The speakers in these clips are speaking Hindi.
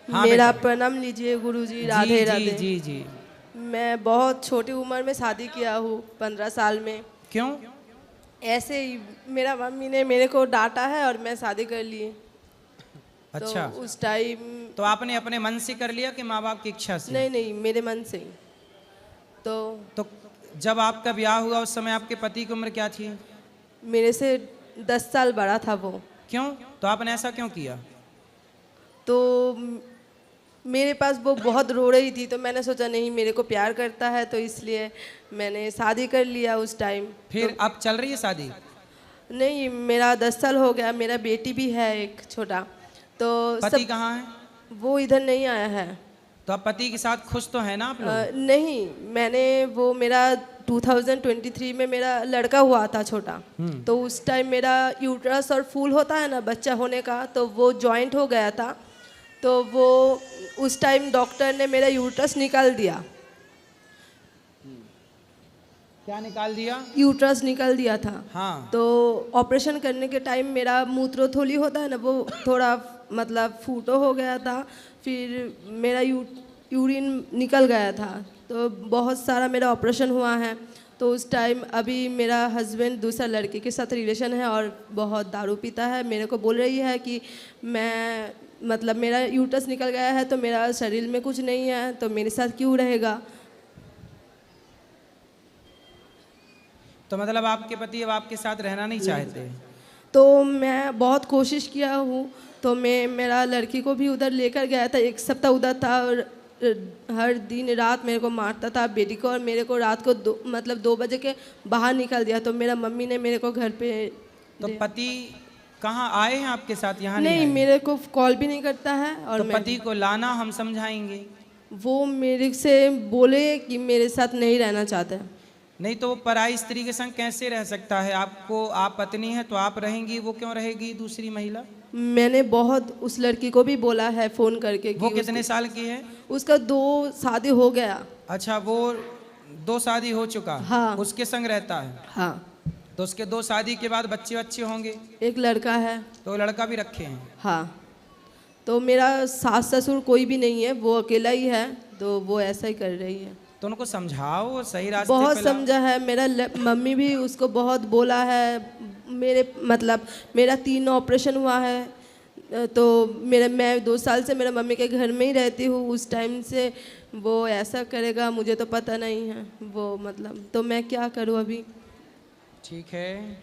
हाँ मेरा बेटा। प्रणाम लीजिए गुरुजी। राधे जी राधे। जी जी जी। मैं बहुत छोटी उम्र में शादी किया हूँ, 15 साल में। क्यों? ऐसे ही मेरा मम्मी ने मेरे को डांटा है और मैं शादी कर ली। तो अच्छा, उस टाइम तो आपने अपने मन से कर लिया कि माँ बाप की इच्छा से? नहीं नहीं, मेरे मन से ही। तो तो जब आपका ब्याह हुआ उस समय आपके पति की उम्र क्या थी? मेरे से 10 साल बड़ा था वो। क्यों? तो आपने ऐसा क्यों किया? तो मेरे पास वो बहुत रो रही थी, तो मैंने सोचा नहीं, मेरे को प्यार करता है, तो इसलिए मैंने शादी कर लिया उस टाइम। तो फिर अब चल रही है शादी? नहीं, मेरा 10 साल हो गया। मेरा बेटी भी है एक छोटा। तो पति सब कहाँ है? वो इधर नहीं आया है। तो अब पति के साथ खुश तो है ना आप लोग? नहीं, मैंने वो मेरा 2023 में मेरा लड़का हुआ था छोटा। तो उस टाइम मेरा यूट्रस और फूल होता है ना बच्चा होने का, तो वो जॉइंट हो गया था। तो वो उस टाइम डॉक्टर ने मेरा यूट्रस निकाल दिया। क्या निकाल दिया? यूट्रस निकाल दिया था। हाँ। तो ऑपरेशन करने के टाइम मेरा मूत्रोथोली होता है ना, वो थोड़ा मतलब फूटो हो गया था। फिर मेरा यूरिन निकल गया था। तो बहुत सारा मेरा ऑपरेशन हुआ है। तो उस टाइम अभी मेरा हस्बैंड दूसरा लड़के के साथ रिलेशन है और बहुत दारू पीता है। मेरे को बोल रही है कि मैं मतलब मेरा यूट्रस निकल गया है तो मेरा शरीर में कुछ नहीं है, तो मेरे साथ क्यों रहेगा। तो मतलब आपके पति अब आपके साथ रहना नहीं चाहते? तो मैं बहुत कोशिश किया हूँ। तो मैं मेरा लड़की को भी उधर लेकर गया था, 1 सप्ताह उधर था। और हर दिन रात मेरे को मारता था, बेटी को और मेरे को। रात को मतलब 2 बजे के बाहर निकाल दिया। तो मेरा मम्मी ने मेरे को घर पे तो पति कहाँ आए हैं आपके साथ? यहाँ नहीं नहीं, आए? मेरे को कॉल भी नहीं करता है। और तो मैं पति को लाना, हम समझाएंगे। वो मेरे से बोले कि मेरे साथ नहीं रहना चाहते। नहीं तो वो पराई स्त्री के संग कैसे रह सकता है? आपको, आप पत्नी है तो आप रहेंगी, वो क्यों रहेगी दूसरी महिला? मैंने बहुत उस लड़की को भी बोला है फ़ोन करके कि वो कितने साल की है? उसका 2 शादी हो गया। अच्छा, वो 2 शादी हो चुका? हाँ। उसके संग रहता है? हाँ, तो उसके 2 शादी के बाद बच्चे बच्चे होंगे? एक लड़का है। तो लड़का भी रखे हैं? हाँ। तो मेरा सास ससुर कोई भी नहीं है, वो अकेला ही है। तो वो ऐसा ही कर रही है। तो उनको समझाओ, सही रास्ते बहुत पे लाओ। समझा है। मेरा मम्मी भी उसको बहुत बोला है। मेरे मतलब मेरा 3 ऑपरेशन हुआ है। तो मैं 2 साल से मेरा मम्मी के घर में ही रहती हूँ। उस टाइम से वो ऐसा करेगा मुझे तो पता नहीं है। वो मतलब तो मैं क्या करूँ अभी। ठीक है,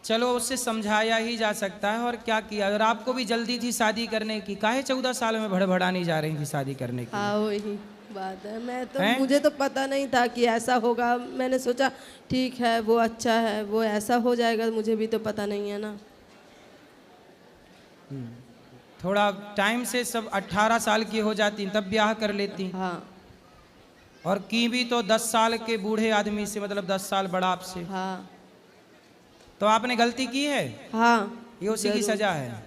चलो उससे समझाया ही जा सकता है, और क्या किया। अगर आपको भी जल्दी थी शादी करने की, काहे 14 साल में भड़बड़ानी जा रही थी शादी करने की? हाँ, वही बात है। मैं तो हैं? मुझे तो पता नहीं था कि ऐसा होगा। मैंने सोचा ठीक है, वो अच्छा है, वो ऐसा हो जाएगा, मुझे भी तो पता नहीं है ना। थोड़ा टाइम से सब 18 साल की हो जाती तब ब्याह कर लेती। हाँ। और की भी तो 10 साल के बूढ़े आदमी से, मतलब 10 साल बड़ा आपसे। हाँ। तो आपने गलती की है, हाँ, ये उसी की जरूर। सजा है।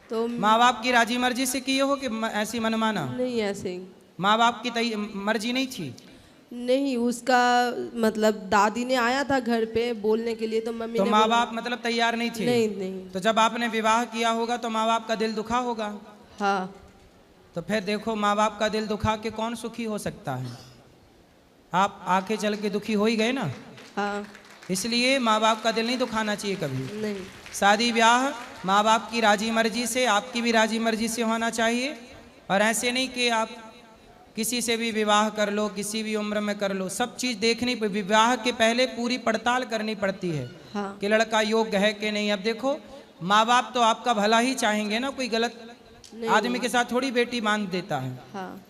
तो माँ बाप की राजी मर्जी से किए हो कि ऐसी मनमाना? नहीं, ऐसे ही माँ बाप की मर्जी नहीं थी? नहीं। उसका मतलब दादी ने आया था घर पे बोलने के लिए, तो मम्मी तो ने माँ बोला बाप मतलब तैयार नहीं थे? नहीं नहीं। तो जब आपने विवाह किया होगा तो माँ बाप का दिल दुखा होगा। हाँ। तो फिर देखो, माँ बाप का दिल दुखा के कौन सुखी हो सकता है? आप आके चल के दुखी हो ही गए ना। हाँ। इसलिए माँ बाप का दिल नहीं दुखाना चाहिए कभी। नहीं। शादी ब्याह माँ बाप की राजी मर्जी से, आपकी भी राजी मर्जी से होना चाहिए। और ऐसे नहीं कि आप किसी से भी विवाह कर लो, किसी भी उम्र में कर लो। सब चीज़ देखनी, विवाह के पहले पूरी पड़ताल करनी पड़ती है। हाँ। कि लड़का योग्य है कि नहीं। अब देखो, माँ बाप तो आपका भला ही चाहेंगे ना, कोई गलत आदमी के साथ थोड़ी बेटी बांध देता है। हाँ।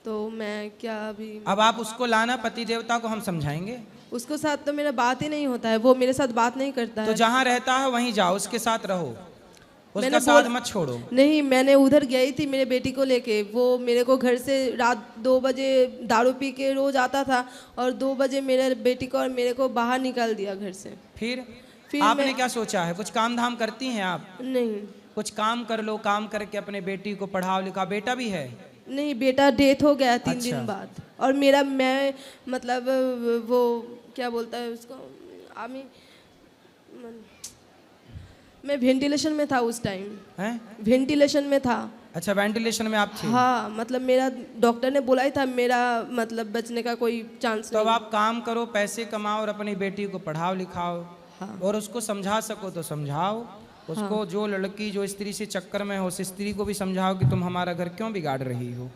तो मैं क्या अभी अब आप उसको लाना, पति देवता को हम समझाएंगे। उसको साथ तो मेरा बात ही नहीं होता है। वो मेरे साथ बात नहीं करता तो है। जहाँ रहता है वहीं जाओ, उसके साथ रहो, उसका मैंने साथ मत छोड़ो। नहीं, मैंने उधर गई थी मेरे बेटी को लेके। वो मेरे को घर से रात 2 बजे दारू पी के रोज आता था और 2 बजे मेरे बेटी को और मेरे को बाहर निकाल दिया घर से। फिर आपने मैं क्या सोचा है? कुछ काम धाम करती हैं आप? नहीं। कुछ काम कर लो, काम करके अपने बेटी को पढ़ाओ लिखाओ। बेटा भी है? नहीं, बेटा डेथ हो गया 3 अच्छा। दिन बाद। और मैं मतलब वो क्या बोलता है उसको, आमी मैं वेंटिलेशन में था उस टाइम, हैं? वेंटिलेशन में था। अच्छा, वेंटिलेशन में आप थे। हाँ, मतलब मेरा डॉक्टर ने बोला ही था मेरा मतलब बचने का कोई चांस तो अब नहीं। आप काम करो, पैसे कमाओ और अपनी बेटी को पढ़ाओ लिखाओ। हाँ। और उसको समझा सको तो समझाओ उसको। जो लड़की जो स्त्री से चक्कर में हो उस स्त्री को भी समझाओ कि तुम हमारा घर क्यों बिगाड़ रही हो।